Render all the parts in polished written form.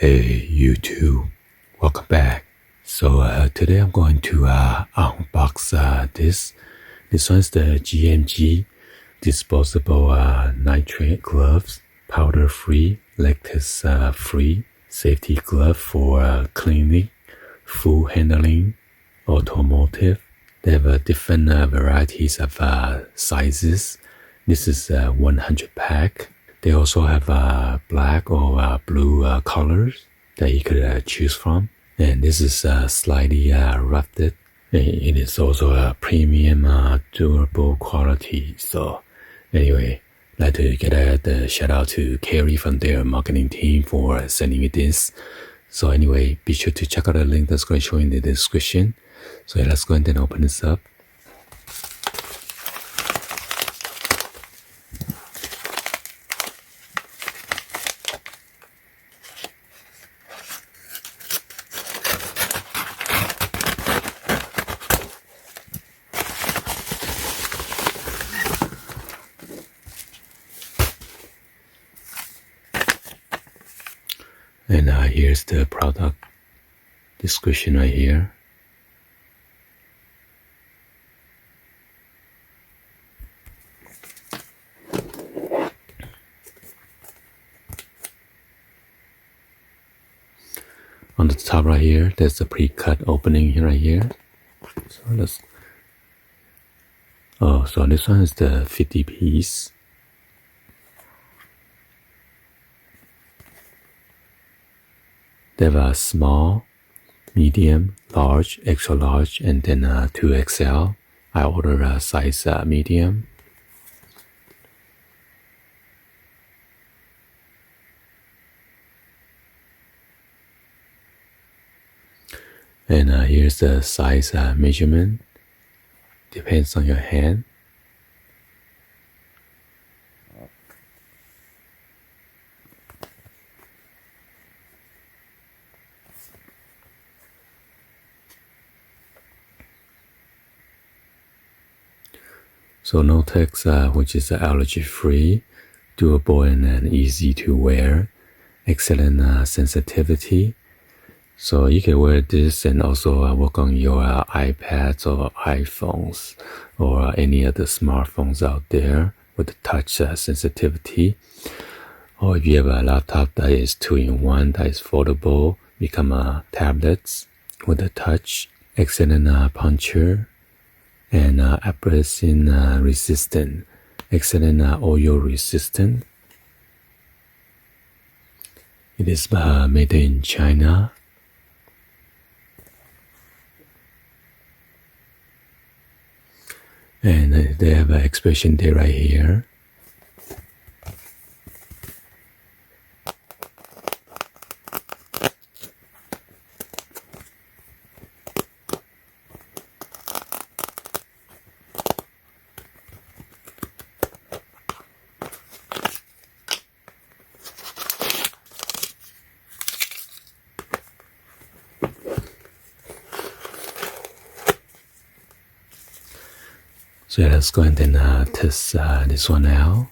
Hey YouTube, welcome back. So today I'm going to unbox this. This one's the GMG Disposable Nitrile gloves, powder-free, latex-free safety glove for cleaning, food handling, automotive. They have different varieties of sizes. This is 100 pack. They also have black or blue colors that you could choose from. And this is slightly roughed. It is also a premium durable quality. So anyway, I'd like to get a shout out to Carrie from their marketing team for sending me this. So anyway, be sure to check out the link that's going to show in the description. So yeah, let's go ahead and open this up. And here's the product description right here. On the top right here, there's a pre-cut opening right here. So this one is the 50 piece. They have a small, medium, large, extra large, and then 2XL. I ordered a size medium. And here's the size measurement. Depends on your hand. So Latex, which is allergy-free, durable and easy to wear, excellent sensitivity. So you can wear this and also work on your iPads or iPhones or any other smartphones out there with the touch sensitivity. Or if you have a laptop that is 2-in-1, that is foldable, become tablets with the touch, excellent puncture, and abrasion resistant, excellent oil resistant. It is made in China. And they have an expiration date right here. So yeah, let's go ahead and test this one out.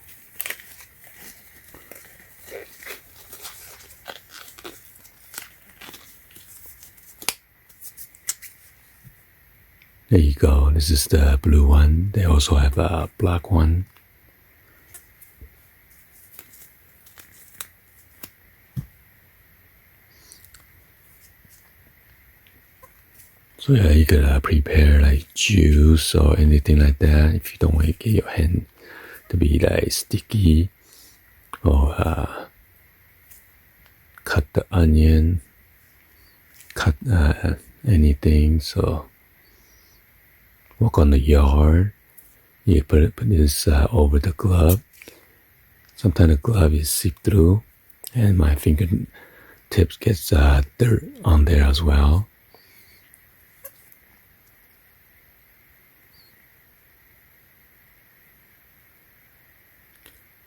There you go. This is the blue one. They also have a black one. So yeah, you could prepare like juice or anything like that if you don't want to get your hand to be like sticky, or cut the onion, cut anything. So work on the yard. You put this over the glove. Sometimes the glove is see-through, and my fingertips gets dirt on there as well.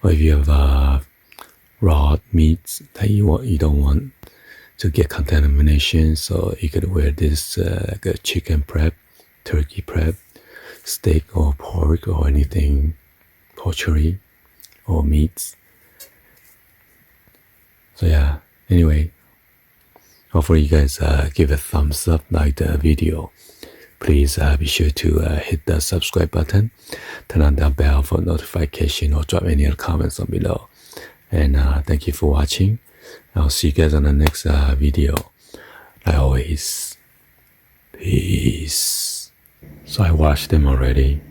Or if you have raw meats that you don't want to get contamination, so you could wear this like a chicken prep, turkey prep, steak or pork or anything, poultry or meats. So yeah, anyway, Hopefully you guys give a thumbs up, like the video. Please be sure to hit the subscribe button, turn on the bell for notification, or drop any comments on below. And thank you for watching. I'll see you guys on the next video. Like always, peace. So I washed them already.